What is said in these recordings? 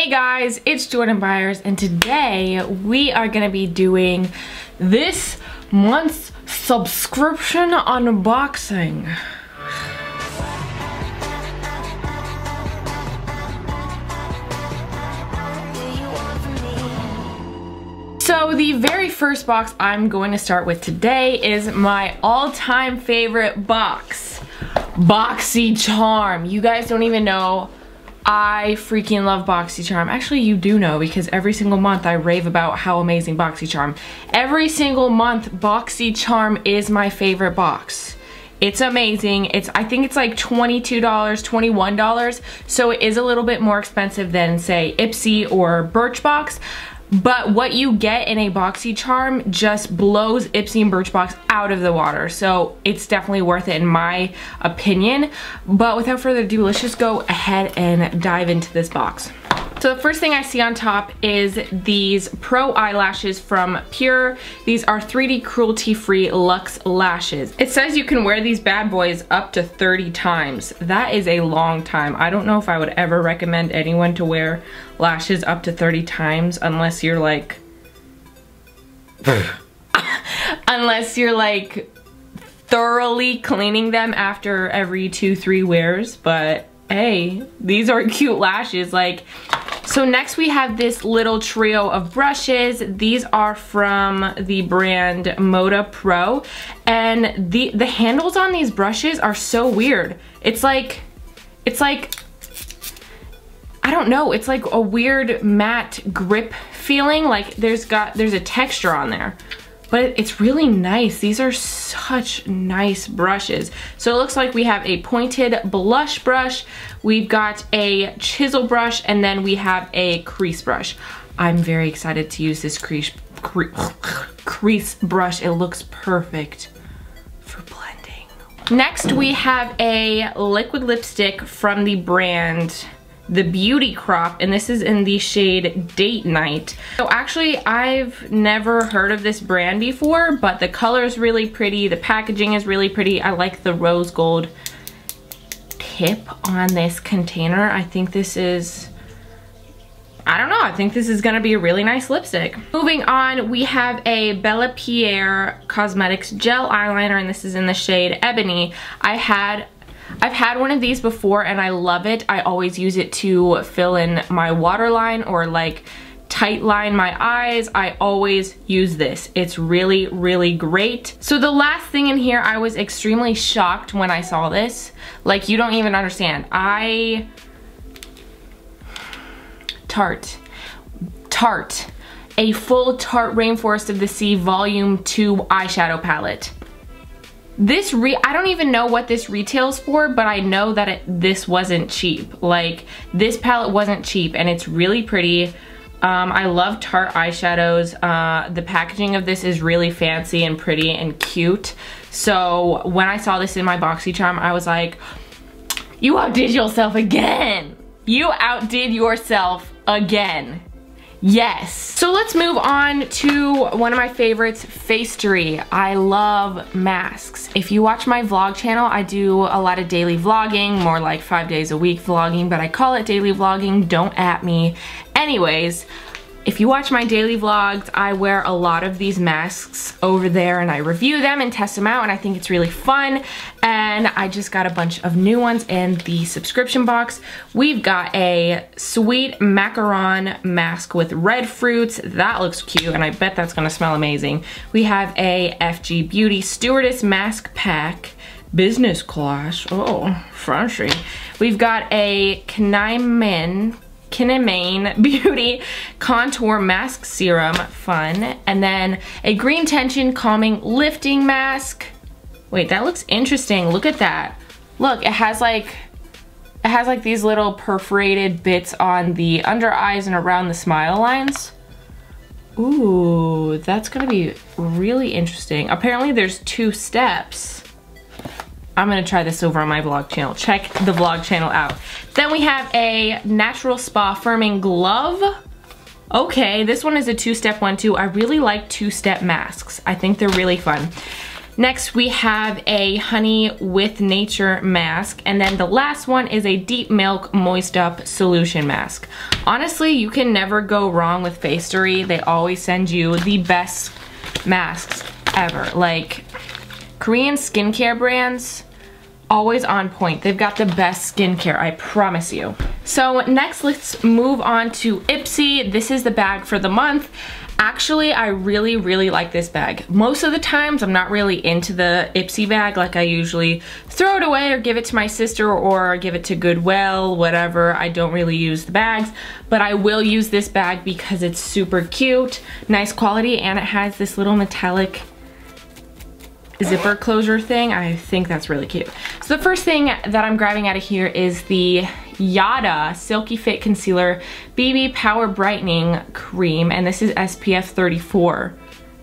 Hey guys, it's Jordan Byers, and today we are going to be doing this month's subscription unboxing. So the very first box I'm going to start with today is my all-time favorite box, BoxyCharm. You guys don't even know, I freaking love BoxyCharm. Actually, you do know, because every single month I rave about how amazing BoxyCharm. Every single month, BoxyCharm is my favorite box. It's amazing. I think it's like $22, $21, so it is a little bit more expensive than, say, Ipsy or Birchbox. But what you get in a BoxyCharm just blows Ipsy and Birchbox out of the water. So it's definitely worth it in my opinion. But without further ado, let's just go ahead and dive into this box. So the first thing I see on top is these Pro eyelashes from Pure. These are 3D cruelty-free luxe lashes. It says you can wear these bad boys up to 30 times. That is a long time. I don't know if I would ever recommend anyone to wear lashes up to 30 times unless you're like thoroughly cleaning them after every 2-3 wears. But hey, these are cute lashes. So next we have this little trio of brushes. These are from the brand Moda Pro, and the handles on these brushes are so weird. It's like I don't know, it's like a weird matte grip feeling. Like there's a texture on there, but it's really nice. These are such nice brushes. So it looks like we have a pointed blush brush, we've got a chisel brush, and then we have a crease brush. I'm very excited to use this crease brush. It looks perfect for blending. Next we have a liquid lipstick from the brand The Beauty Crop, and this is in the shade Date Night. So actually, I've never heard of this brand before, but the color is really pretty, the packaging is really pretty. I like the rose gold tip on this container. I think this is, I don't know, I think this is gonna be a really nice lipstick. Moving on, we have a Bella Pierre Cosmetics gel eyeliner, and this is in the shade Ebony. I've had one of these before and I love it. I always use it to fill in my waterline or like tight line my eyes. I always use this. It's really, really great. So the last thing in here, I was extremely shocked when I saw this. Like, you don't even understand. Tarte. A full Tarte Rainforest of the Sea Volume 2 eyeshadow palette. I don't even know what this retails for, but I know that this wasn't cheap. Like, this palette wasn't cheap, and it's really pretty. I love Tarte eyeshadows. The packaging of this is really fancy and pretty and cute. So when I saw this in my BoxyCharm, I was like, you outdid yourself again. You outdid yourself again. Yes. So let's move on to one of my favorites, FaceTory. I love masks. If you watch my vlog channel, I do a lot of daily vlogging, more like 5 days a week vlogging, but I call it daily vlogging, don't at me. Anyways, if you watch my daily vlogs, I wear a lot of these masks over there and I review them and test them out, and I think it's really fun. And I just got a bunch of new ones in the subscription box. We've got a sweet macaron mask with red fruits. That looks cute, and I bet that's gonna smell amazing. We have a FG Beauty Stewardess Mask Pack, business class. Oh, fancy. We've got a Kinemain Beauty Contour Mask Serum, fun. And then a Green Tension Calming Lifting Mask. Wait, that looks interesting. Look at that. Look, it has like these little perforated bits on the under eyes and around the smile lines. Ooh, that's gonna be really interesting. Apparently there's 2 steps. I'm gonna try this over on my vlog channel. Check the vlog channel out. Then we have a Natural Spa Firming Glove. Okay, this one is a 2-step one too. I really like 2-step masks. I think they're really fun. Next we have a Honey with Nature mask, and then the last one is a Deep Milk Moist Up Solution mask. Honestly, you can never go wrong with FaceTory. They always send you the best masks ever. Like, Korean skincare brands, always on point. They've got the best skincare, I promise you. So next, let's move on to Ipsy. This is the bag for the month. Actually, I really like this bag. Most of the times, I'm not really into the Ipsy bag. Like, I usually throw it away or give it to my sister or give it to Goodwill, whatever. I don't really use the bags, but I will use this bag because it's super cute, nice quality, and it has this little metallic zipper closure thing. I think that's really cute. So the first thing that I'm grabbing out of here is the Yada Silky Fit Concealer BB Power Brightening Cream, and this is SPF 34.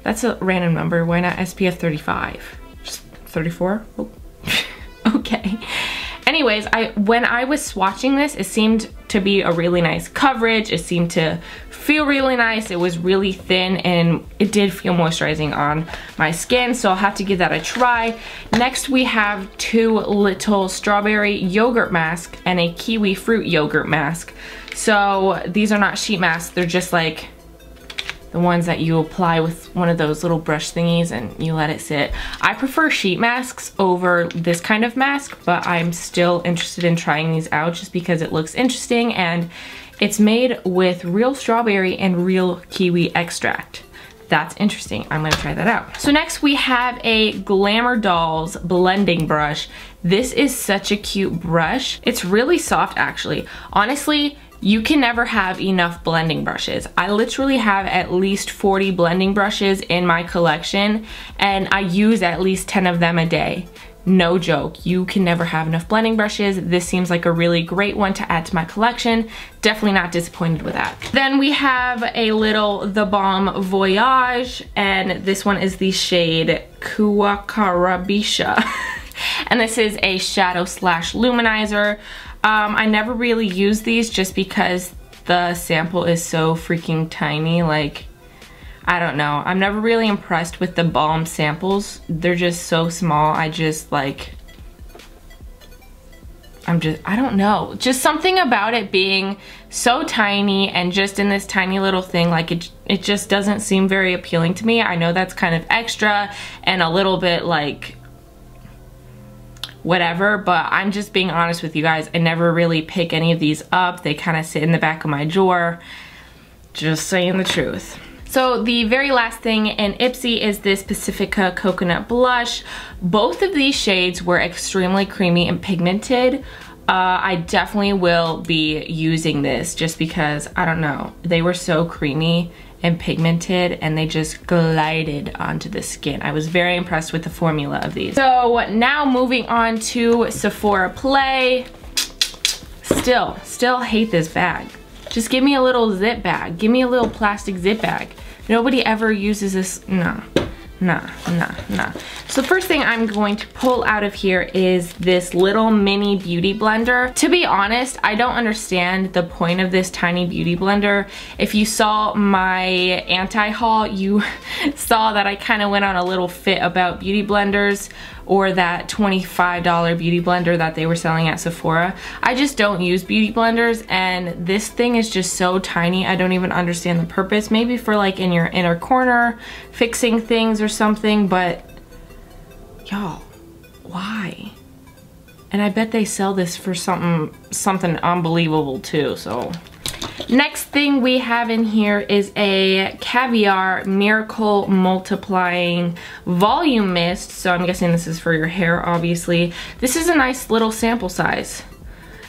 That's a random number. Why not SPF 35? Just 34? Oh. Okay. Anyways, when I was swatching this, it seemed to be a really nice coverage. It seemed to feel really nice. It was really thin and it did feel moisturizing on my skin, so I'll have to give that a try. Next we have two little strawberry yogurt masks and a kiwi fruit yogurt mask. So these are not sheet masks, they're just like the ones that you apply with one of those little brush thingies and you let it sit. I prefer sheet masks over this kind of mask, but I'm still interested in trying these out just because it looks interesting, and it's made with real strawberry and real kiwi extract. That's interesting. I'm gonna try that out. So next we have a Glamour Dolls blending brush. This is such a cute brush. It's really soft actually. Honestly, you can never have enough blending brushes. I literally have at least 40 blending brushes in my collection, and I use at least 10 of them a day. No joke, you can never have enough blending brushes. This seems like a really great one to add to my collection. Definitely not disappointed with that. Then we have a little The Balm Voyage, and this one is the shade Kuwakarabisha. And this is a shadow slash luminizer. I never really use these just because the sample is so freaking tiny. Like, I don't know. I'm never really impressed with the balm samples. They're just so small. I don't know. Just something about it being so tiny and just in this tiny little thing, like it just doesn't seem very appealing to me. I know that's kind of extra and a little bit like whatever, but I'm just being honest with you guys. I never really pick any of these up. They kind of sit in the back of my drawer. Just saying the truth. So the very last thing in Ipsy is this Pacifica Coconut Blush. Both of these shades were extremely creamy and pigmented. I definitely will be using this just because, I don't know, they were so creamy and pigmented and they just glided onto the skin. I was very impressed with the formula of these. So now moving on to Sephora Play. Still hate this bag. Just give me a little zip bag. Give me a little plastic zip bag. Nobody ever uses this. Nah. So first thing I'm going to pull out of here is this little mini beauty blender. To be honest, I don't understand the point of this tiny beauty blender. If you saw my anti-haul, you saw that I kind of went on a little fit about beauty blenders, or that $25 beauty blender that they were selling at Sephora. I just don't use beauty blenders, and this thing is just so tiny. I don't even understand the purpose. Maybe for like in your inner corner, fixing things or something, but y'all, why? And I bet they sell this for something unbelievable too, so. Next thing we have in here is a Caviar Miracle Multiplying Volume Mist. So I'm guessing this is for your hair, obviously. This is a nice little sample size,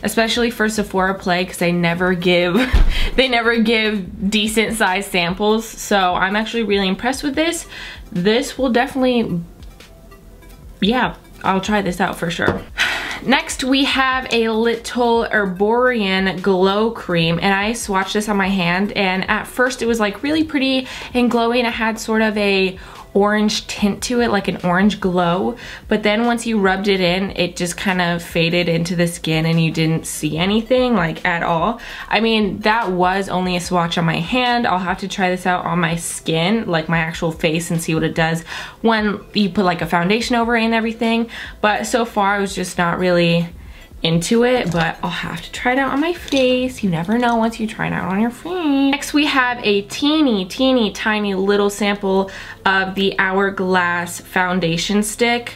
especially for Sephora Play, because they never give decent size samples. So I'm actually really impressed with this. This will definitely, yeah, I'll try this out for sure. Next we have a little Herborian Glow Cream, and I swatched this on my hand, and at first it was like really pretty and glowing. It had sort of a orange tint to it, like an orange glow, but then once you rubbed it in, it just kind of faded into the skin and you didn't see anything like at all. I mean, that was only a swatch on my hand. I'll have to try this out on my skin, like my actual face, and see what it does when you put like a foundation over it and everything. But so far I was just not really into it, but I'll have to try it out on my face. You never know once you try it out on your face. Next we have a teeny tiny little sample of the Hourglass foundation stick.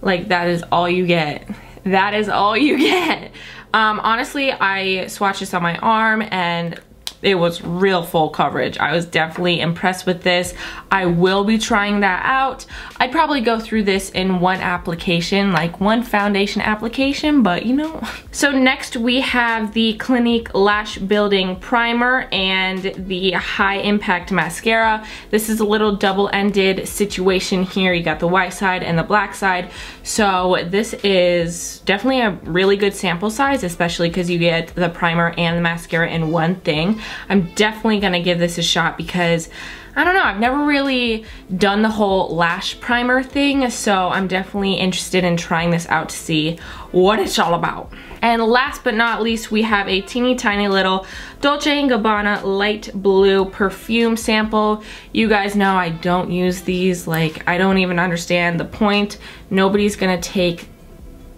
Like, that is all you get. That is all you get. Honestly, I swatched this on my arm and it was real full coverage. I was definitely impressed with this. I will be trying that out. I'd probably go through this in one application, like one foundation application, but you know. So next we have the Clinique Lash Building Primer and the High Impact Mascara. This is a little double-ended situation here. You got the white side and the black side. So this is definitely a really good sample size, especially because you get the primer and the mascara in one thing. I'm definitely gonna give this a shot because I don't know, I've never really done the whole lash primer thing, so I'm definitely interested in trying this out to see what it's all about. And last but not least, we have a teeny tiny little Dolce & Gabbana light blue perfume sample. You guys know I don't use these, like, I don't even understand the point. Nobody's gonna take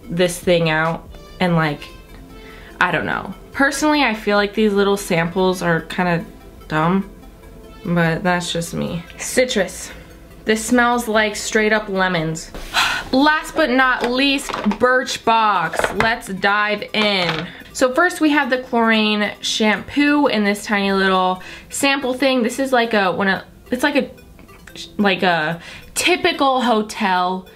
this thing out and, like, I don't know. Personally, I feel like these little samples are kind of dumb, but that's just me. Citrus. This smells like straight up lemons. Last but not least, Birchbox. Let's dive in. So first we have the chlorine shampoo in this tiny little sample thing. This is like it's like a typical hotel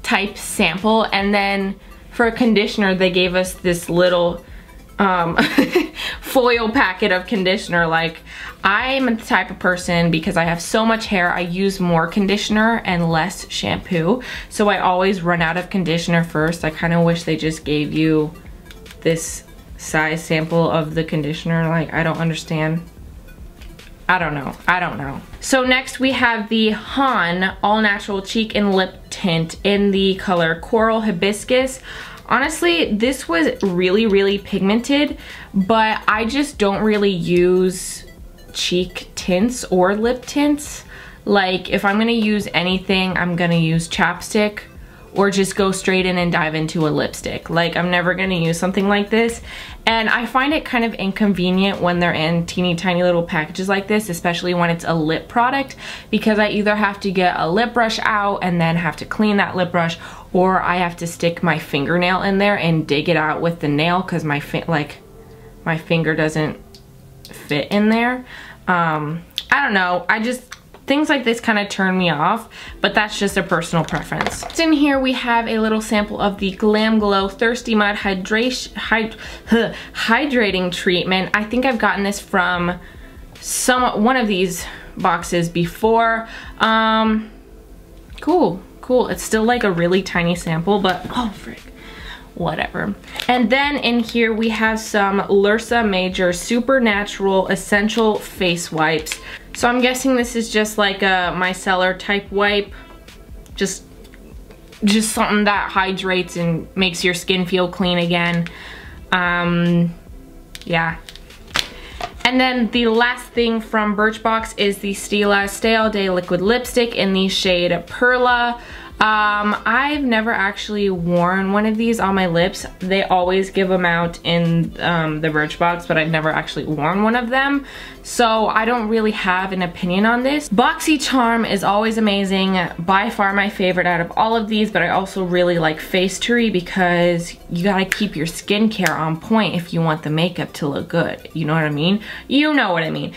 type sample, and then for a conditioner they gave us this little foil packet of conditioner. Like, I'm the type of person, because I have so much hair, I use more conditioner and less shampoo, so I always run out of conditioner first. I kind of wish they just gave you this size sample of the conditioner. Like, I don't understand. I don't know. So next we have the Han All Natural Cheek and Lip Tint in the color Coral Hibiscus. Honestly, this was really pigmented, but I just don't really use cheek tints or lip tints. Like, if I'm gonna use anything, I'm gonna use chapstick or just go straight in and dive into a lipstick. Like, I'm never gonna use something like this. And I find it kind of inconvenient when they're in teeny tiny little packages like this, especially when it's a lip product, because I either have to get a lip brush out and then have to clean that lip brush, or I have to stick my fingernail in there and dig it out with the nail because my finger doesn't fit in there. I don't know, things like this kind of turn me off, but that's just a personal preference. In here we have a little sample of the Glam Glow Thirsty Mud Hydrating Treatment. I think I've gotten this from one of these boxes before. Cool. It's still like a really tiny sample, but oh frick, whatever. And then in here we have some Lursa Major Supernatural Essential Face Wipes. So I'm guessing this is just like a micellar type wipe. Just something that hydrates and makes your skin feel clean again. Yeah. And then the last thing from Birchbox is the Stila Stay All Day Liquid Lipstick in the shade Perla. I've never actually worn one of these on my lips. They always give them out in the Birchbox, but I've never actually worn one of them, so I don't really have an opinion on this. BoxyCharm is always amazing, by far my favorite out of all of these, but I also really like FaceTory because you gotta keep your skincare on point if you want the makeup to look good. You know what I mean? You know what I mean.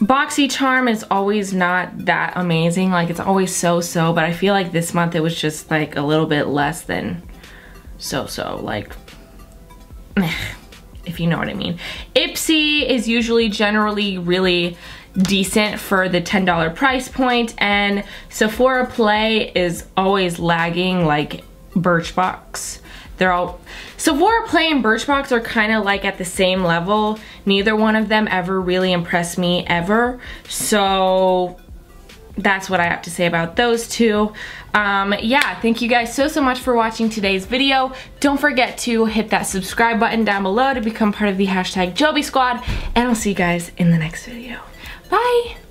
BoxyCharm is always not that amazing, like it's always so-so, but I feel like this month it was just like a little bit less than so-so, like, if you know what I mean. Ipsy is usually generally really decent for the $10 price point, and Sephora Play is always lagging like Birchbox. Sephora Play and Birchbox are kind of like at the same level. Neither one of them ever really impressed me ever. So that's what I have to say about those two. Yeah, thank you guys so much for watching today's video. Don't forget to hit that subscribe button down below to become part of the #Joby Squad, and I'll see you guys in the next video. Bye!